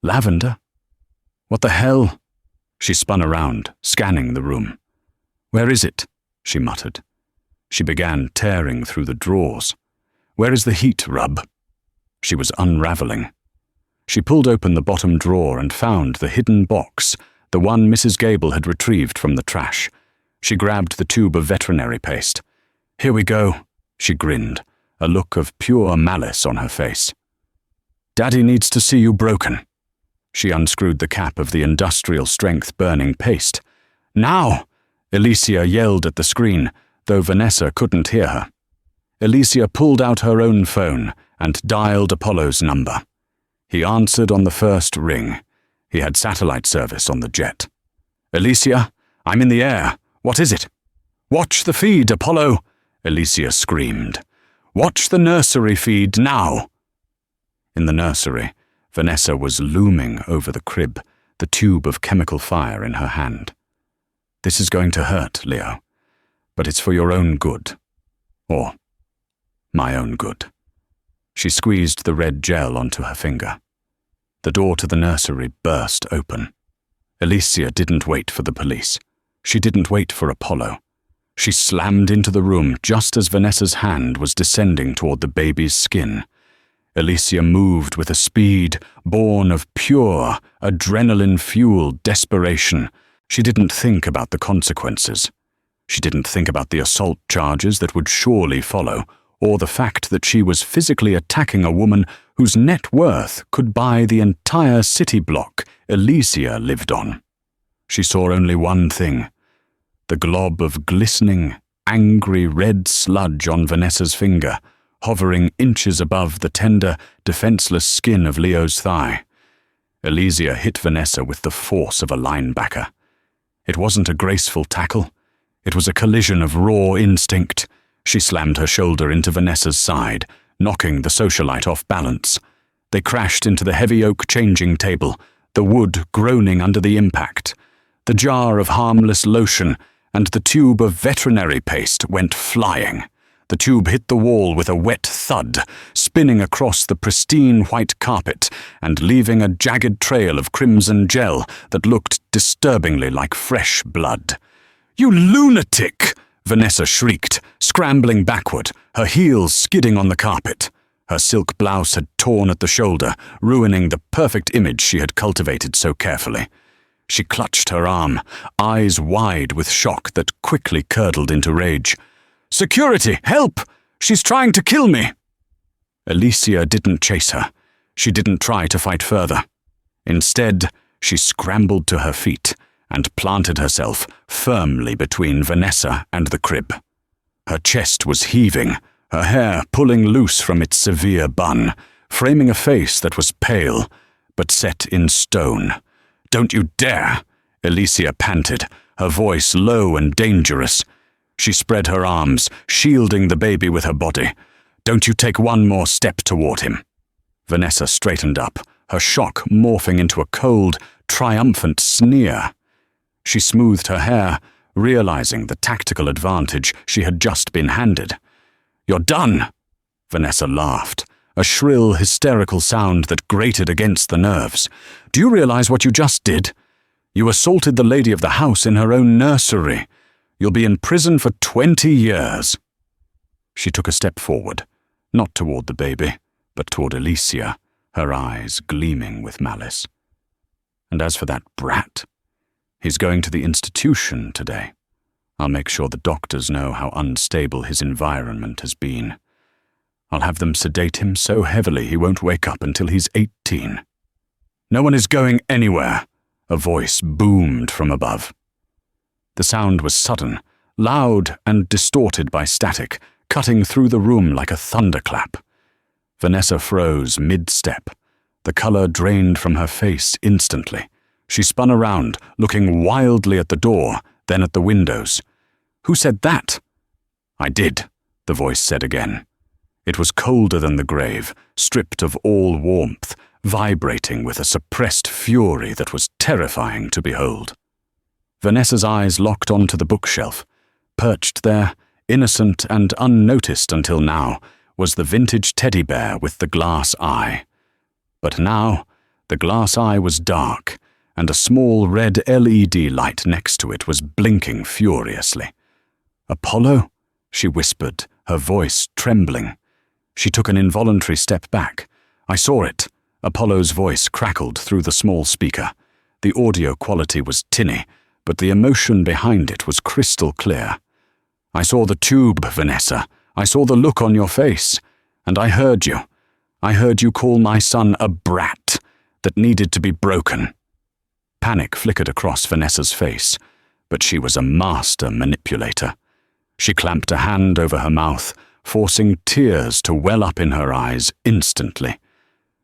Lavender? What the hell? She spun around, scanning the room. Where is it? She muttered. She began tearing through the drawers. Where is the heat rub? She was unraveling. She pulled open the bottom drawer and found the hidden box, the one Mrs. Gable had retrieved from the trash. She grabbed the tube of veterinary paste. Here we go, she grinned, a look of pure malice on her face. Daddy needs to see you broken. She unscrewed the cap of the industrial-strength burning paste. Now! Alicia yelled at the screen, though Vanessa couldn't hear her. Alicia pulled out her own phone and dialed Apollo's number. He answered on the first ring. He had satellite service on the jet. Alicia, I'm in the air. What is it? Watch the feed, Apollo, Alicia screamed. Watch the nursery feed now. In the nursery, Vanessa was looming over the crib, the tube of chemical fire in her hand. This is going to hurt, Leo, but it's for your own good. Or my own good. She squeezed the red gel onto her finger. The door to the nursery burst open. Alicia didn't wait for the police. She didn't wait for Apollo. She slammed into the room just as Vanessa's hand was descending toward the baby's skin. Alicia moved with a speed born of pure, adrenaline-fueled desperation. She didn't think about the consequences. She didn't think about the assault charges that would surely follow, or the fact that she was physically attacking a woman whose net worth could buy the entire city block Alicia lived on. She saw only one thing: the glob of glistening, angry red sludge on Vanessa's finger, hovering inches above the tender, defenseless skin of Leo's thigh. Alicia hit Vanessa with the force of a linebacker. It wasn't a graceful tackle. It was a collision of raw instinct. She slammed her shoulder into Vanessa's side, knocking the socialite off balance. They crashed into the heavy oak changing table, the wood groaning under the impact. The jar of harmless lotion and the tube of veterinary paste went flying. The tube hit the wall with a wet thud, spinning across the pristine white carpet and leaving a jagged trail of crimson gel that looked disturbingly like fresh blood. "You lunatic!" Vanessa shrieked, scrambling backward, her heels skidding on the carpet. Her silk blouse had torn at the shoulder, ruining the perfect image she had cultivated so carefully. She clutched her arm, eyes wide with shock that quickly curdled into rage. "Security! Help! She's trying to kill me!" Alicia didn't chase her. She didn't try to fight further. Instead, she scrambled to her feet and planted herself firmly between Vanessa and the crib. Her chest was heaving, her hair pulling loose from its severe bun, framing a face that was pale, but set in stone. "Don't you dare!" Alicia panted, her voice low and dangerous. She spread her arms, shielding the baby with her body. "Don't you take one more step toward him." Vanessa straightened up, her shock morphing into a cold, triumphant sneer. She smoothed her hair, realizing the tactical advantage she had just been handed. "You're done!" Vanessa laughed, a shrill, hysterical sound that grated against the nerves. "Do you realize what you just did? You assaulted the lady of the house in her own nursery. You'll be in prison for 20 years. She took a step forward, not toward the baby, but toward Alicia, her eyes gleaming with malice. "And as for that brat, he's going to the institution today. I'll make sure the doctors know how unstable his environment has been. I'll have them sedate him so heavily he won't wake up until he's 18. "No one is going anywhere," a voice boomed from above. The sound was sudden, loud and distorted by static, cutting through the room like a thunderclap. Vanessa froze mid-step. The color drained from her face instantly. She spun around, looking wildly at the door, then at the windows. "Who said that?" "I did," the voice said again. It was colder than the grave, stripped of all warmth, vibrating with a suppressed fury that was terrifying to behold. Vanessa's eyes locked onto the bookshelf. Perched there, innocent and unnoticed until now, was the vintage teddy bear with the glass eye. But now, the glass eye was dark, and a small red LED light next to it was blinking furiously. "Apollo?" she whispered, her voice trembling. She took an involuntary step back. "I saw it." Apollo's voice crackled through the small speaker. The audio quality was tinny, but the emotion behind it was crystal clear. "I saw the tube, Vanessa. I saw the look on your face. And I heard you. I heard you call my son a brat that needed to be broken." Panic flickered across Vanessa's face, but she was a master manipulator. She clamped a hand over her mouth, forcing tears to well up in her eyes instantly.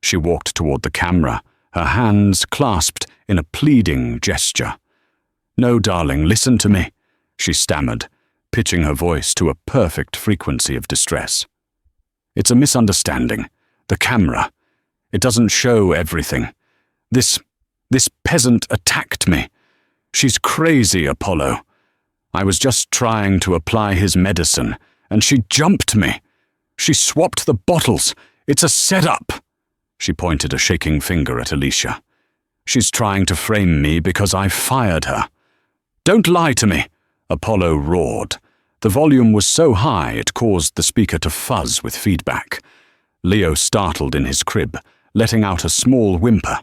She walked toward the camera, her hands clasped in a pleading gesture. "No, darling, listen to me," she stammered, pitching her voice to a perfect frequency of distress. "It's a misunderstanding. The camera. It doesn't show everything. This peasant attacked me. She's crazy, Apollo. I was just trying to apply his medicine, and she jumped me. She swapped the bottles. It's a setup." She pointed a shaking finger at Alicia. "She's trying to frame me because I fired her." "Don't lie to me," Apollo roared. The volume was so high it caused the speaker to fuzz with feedback. Leo startled in his crib, letting out a small whimper.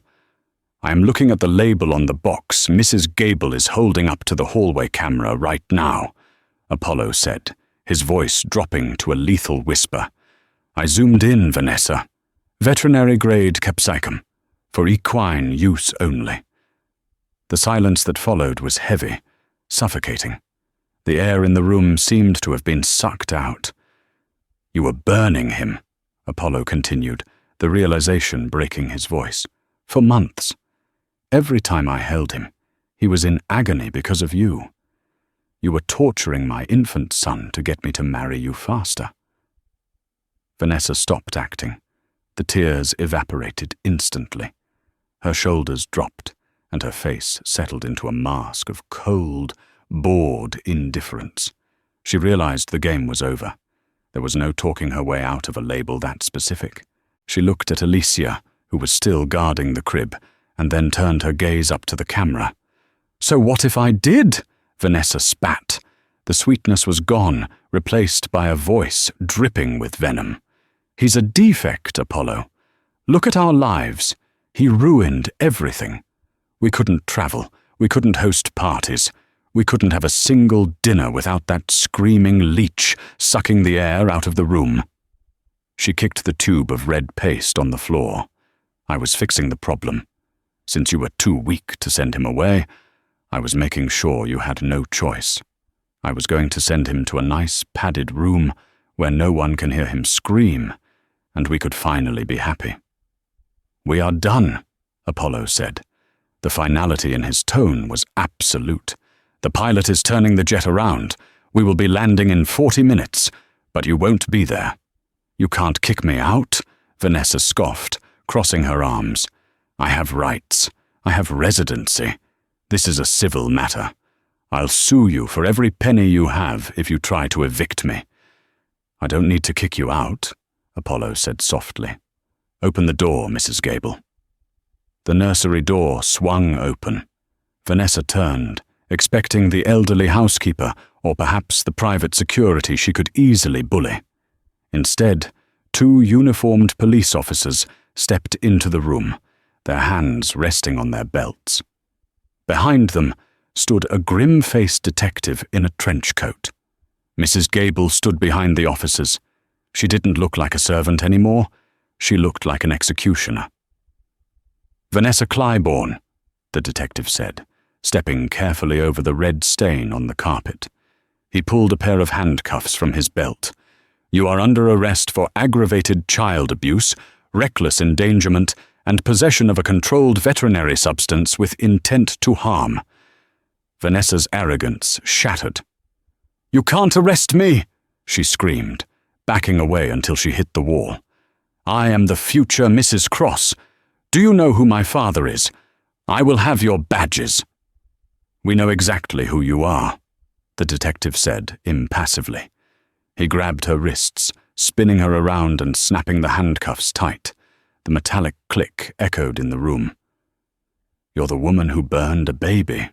"I am looking at the label on the box Mrs. Gable is holding up to the hallway camera right now," Apollo said, his voice dropping to a lethal whisper. "I zoomed in, Vanessa. Veterinary-grade capsicum, for equine use only." The silence that followed was heavy, suffocating. The air in the room seemed to have been sucked out. "You were burning him," Apollo continued, the realization breaking his voice. "For months. Every time I held him, he was in agony because of you. You were torturing my infant son to get me to marry you faster." Vanessa stopped acting. The tears evaporated instantly. Her shoulders dropped, and her face settled into a mask of cold, bored indifference. She realized the game was over. There was no talking her way out of a label that specific. She looked at Alicia, who was still guarding the crib, and then turned her gaze up to the camera. "So what if I did?" Vanessa spat. The sweetness was gone, replaced by a voice dripping with venom. "He's a defect, Apollo. Look at our lives. He ruined everything. We couldn't travel. We couldn't host parties. We couldn't have a single dinner without that screaming leech sucking the air out of the room." She kicked the tube of red paste on the floor. "I was fixing the problem. Since you were too weak to send him away, I was making sure you had no choice. I was going to send him to a nice padded room where no one can hear him scream, and we could finally be happy." "We are done," Apollo said. The finality in his tone was absolute. "The pilot is turning the jet around. We will be landing in 40 minutes, but you won't be there." "You can't kick me out," Vanessa scoffed, crossing her arms. "I have rights. I have residency. This is a civil matter. I'll sue you for every penny you have if you try to evict me." "I don't need to kick you out," Apollo said softly. "Open the door, Mrs. Gable." The nursery door swung open. Vanessa turned, expecting the elderly housekeeper or perhaps the private security she could easily bully. Instead, 2 uniformed police officers stepped into the room, their hands resting on their belts. Behind them stood a grim-faced detective in a trench coat. Mrs. Gable stood behind the officers. She didn't look like a servant anymore. She looked like an executioner. "Vanessa Clybourne," the detective said, stepping carefully over the red stain on the carpet. He pulled a pair of handcuffs from his belt. "You are under arrest for aggravated child abuse, reckless endangerment, and possession of a controlled veterinary substance with intent to harm." Vanessa's arrogance shattered. "You can't arrest me!" she screamed, backing away until she hit the wall. "I am the future Mrs. Cross. Do you know who my father is? I will have your badges." "We know exactly who you are," the detective said impassively. He grabbed her wrists, spinning her around and snapping the handcuffs tight. The metallic click echoed in the room. "You're the woman who burned a baby."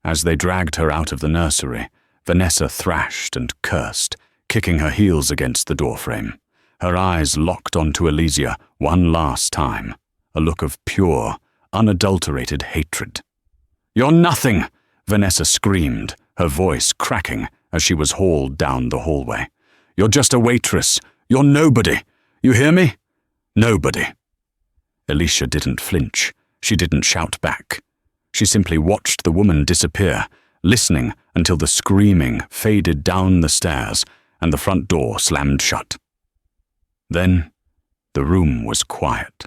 As they dragged her out of the nursery, Vanessa thrashed and cursed, kicking her heels against the doorframe. Her eyes locked onto Elysia one last time, a look of pure, unadulterated hatred. "You're nothing!" Vanessa screamed, her voice cracking as she was hauled down the hallway. "You're just a waitress. You're nobody. You hear me? Nobody." Elysia didn't flinch. She didn't shout back. She simply watched the woman disappear, listening until the screaming faded down the stairs and the front door slammed shut. Then, the room was quiet.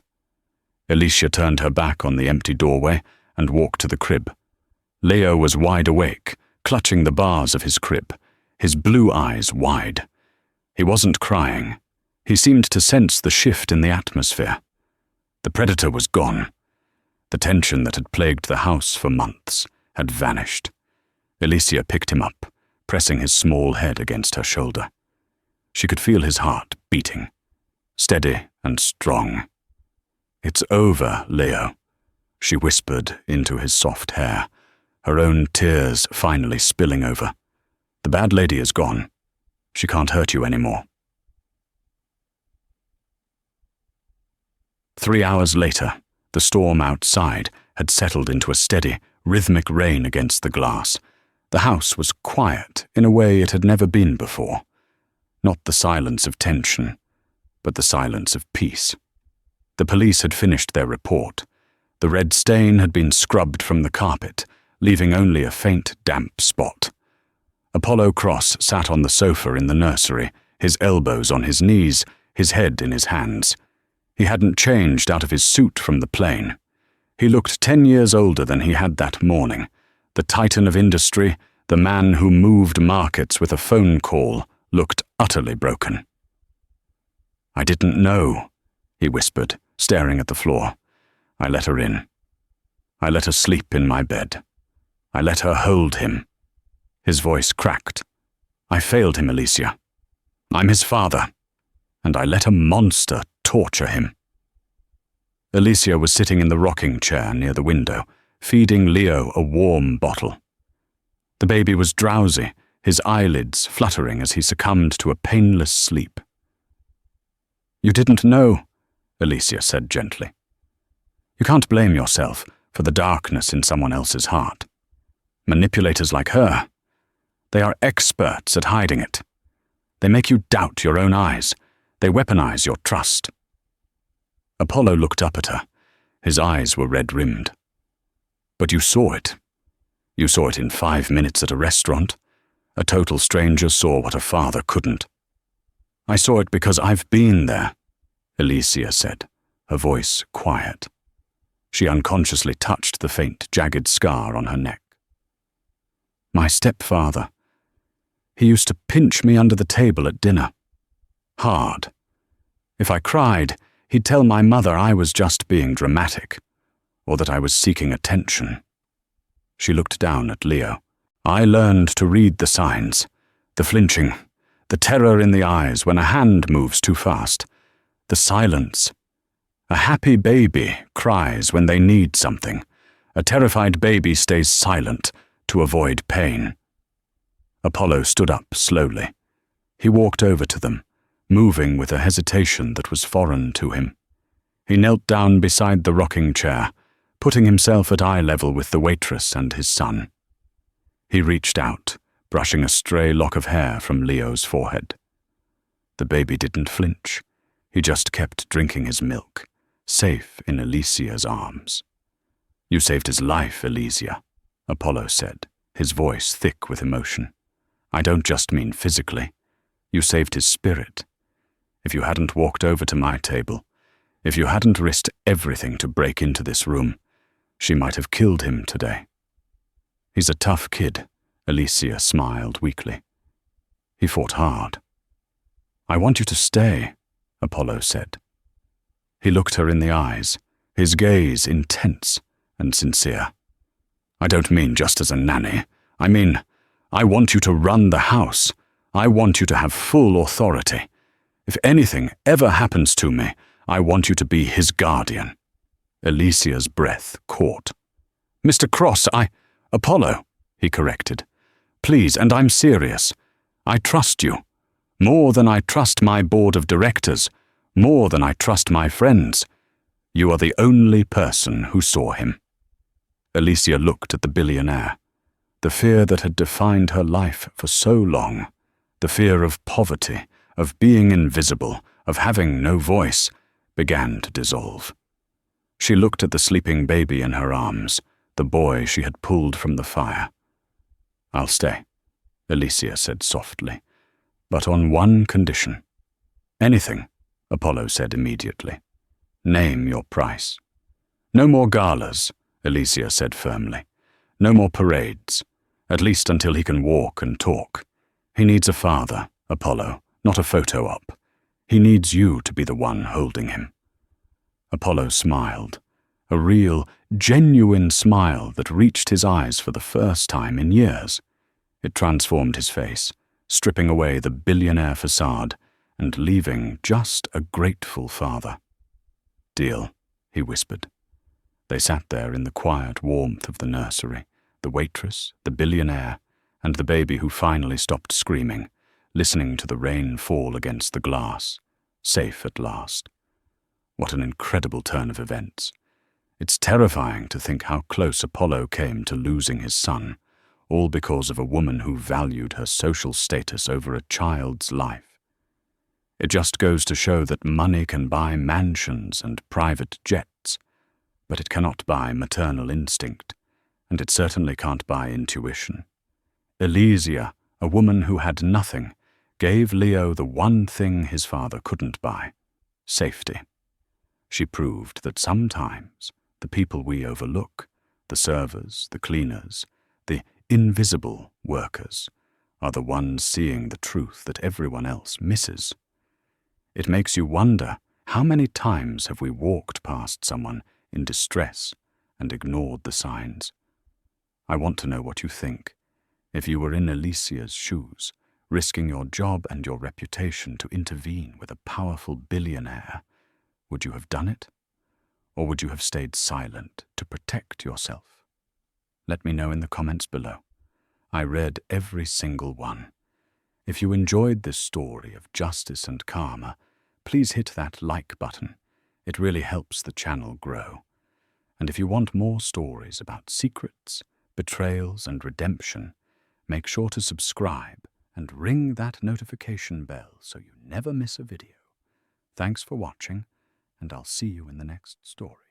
Elysia turned her back on the empty doorway and walked to the crib. Leo was wide awake, clutching the bars of his crib, his blue eyes wide. He wasn't crying. He seemed to sense the shift in the atmosphere. The predator was gone. The tension that had plagued the house for months had vanished. Elysia picked him up, pressing his small head against her shoulder. She could feel his heart beating, steady and strong. "It's over, Leo," she whispered into his soft hair, her own tears finally spilling over. "The bad lady is gone. She can't hurt you anymore." 3 hours later, the storm outside had settled into a steady, rhythmic rain against the glass. The house was quiet in a way it had never been before. Not the silence of tension, but the silence of peace. The police had finished their report. The red stain had been scrubbed from the carpet, leaving only a faint, damp spot. Apollo Cross sat on the sofa in the nursery, his elbows on his knees, his head in his hands. He hadn't changed out of his suit from the plane. He looked 10 years older than he had that morning, the titan of industry, the man who moved markets with a phone call, looked utterly broken. "I didn't know," he whispered, staring at the floor. "I let her in. I let her sleep in my bed. I let her hold him." His voice cracked. "I failed him, Elysia. I'm his father, and I let a monster torture him." Elysia was sitting in the rocking chair near the window, feeding Leo a warm bottle. The baby was drowsy, his eyelids fluttering as he succumbed to a painless sleep. "You didn't know," Alicia said gently. "You can't blame yourself for the darkness in someone else's heart. Manipulators like her, they are experts at hiding it. They make you doubt your own eyes. They weaponize your trust." Apollo looked up at her. His eyes were red-rimmed. "But you saw it. You saw it in 5 minutes at a restaurant. A total stranger saw what a father couldn't." "I saw it because I've been there," Alicia said, her voice quiet. She unconsciously touched the faint, jagged scar on her neck. "My stepfather. He used to pinch me under the table at dinner. Hard. If I cried, he'd tell my mother I was just being dramatic, or that I was seeking attention." She looked down at Leo. "I learned to read the signs, the flinching, the terror in the eyes when a hand moves too fast, the silence. A happy baby cries when they need something. A terrified baby stays silent to avoid pain." Apollo stood up slowly. He walked over to them, moving with a hesitation that was foreign to him. He knelt down beside the rocking chair, putting himself at eye level with the waitress and his son. He reached out, brushing a stray lock of hair from Leo's forehead. The baby didn't flinch. He just kept drinking his milk, safe in Alicia's arms. "You saved his life, Alicia," Apollo said, his voice thick with emotion. "I don't just mean physically. You saved his spirit. If you hadn't walked over to my table, if you hadn't risked everything to break into this room, she might have killed him today." "He's a tough kid," Alicia smiled weakly. "He fought hard." "I want you to stay," Apollo said. He looked her in the eyes, his gaze intense and sincere. "I don't mean just as a nanny. I mean, I want you to run the house. I want you to have full authority. If anything ever happens to me, I want you to be his guardian." Alicia's breath caught. "Mr. Cross, Apollo," he corrected. "Please, and I'm serious. I trust you. More than I trust my board of directors. More than I trust my friends. You are the only person who saw him." Alicia looked at the billionaire. The fear that had defined her life for so long, the fear of poverty, of being invisible, of having no voice, began to dissolve. She looked at the sleeping baby in her arms, the boy she had pulled from the fire. "I'll stay," Alicia said softly, "but on one condition." "Anything," Apollo said immediately. "Name your price." "No more galas," Alicia said firmly. "No more parades, at least until he can walk and talk. He needs a father, Apollo, not a photo op. He needs you to be the one holding him." Apollo smiled, a real, genuine smile that reached his eyes for the first time in years. It transformed his face, stripping away the billionaire facade and leaving just a grateful father. "Deal," he whispered. They sat there in the quiet warmth of the nursery, the waitress, the billionaire, and the baby who finally stopped screaming, listening to the rain fall against the glass, safe at last. What an incredible turn of events. It's terrifying to think how close Apollo came to losing his son, all because of a woman who valued her social status over a child's life. It just goes to show that money can buy mansions and private jets, but it cannot buy maternal instinct, and it certainly can't buy intuition. Alicia, a woman who had nothing, gave Leo the one thing his father couldn't buy: safety. She proved that sometimes the people we overlook, the servers, the cleaners, the invisible workers, are the ones seeing the truth that everyone else misses. It makes you wonder, how many times have we walked past someone in distress and ignored the signs? I want to know what you think. If you were in Alicia's shoes, risking your job and your reputation to intervene with a powerful billionaire, would you have done it? Or would you have stayed silent to protect yourself? Let me know in the comments below. I read every single one. If you enjoyed this story of justice and karma, please hit that like button. It really helps the channel grow. And if you want more stories about secrets, betrayals, and redemption, make sure to subscribe and ring that notification bell so you never miss a video. Thanks for watching, and I'll see you in the next story.